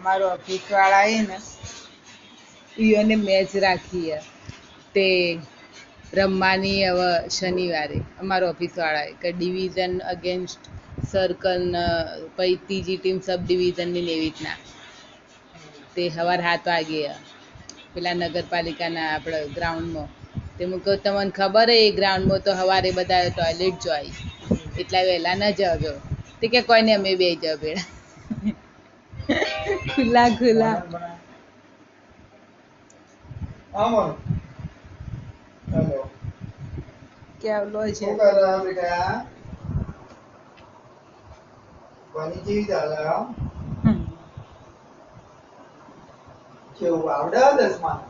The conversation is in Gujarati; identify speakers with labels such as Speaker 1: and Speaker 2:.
Speaker 1: અમારો ઓફિસ વાળા એ ને ઈઓને મેચ રાખી તે રમવાની હવે શનિવારે અમારો ઓફિસ વાળાએ કે ડિવિઝન અગેન્સ્ટ સર્કલ પછી ત્રીજી ટીમ સબ ડિવિઝનની એવી રીતના તે સવાર 7 વાગે પેલા નગરપાલિકાના આપણે ગ્રાઉન્ડમાં તે હું કહું તમને ખબર હે એ ગ્રાઉન્ડમાં તો સવારે બધા ટોયલેટ જાય એટલા વહેલા ન જજો તે કે કોઈ નહીં અમે બે જાવ પેલા ખુલ્લા ખુલ્લા કેવલો છે
Speaker 2: કેવું આવડે 10માં?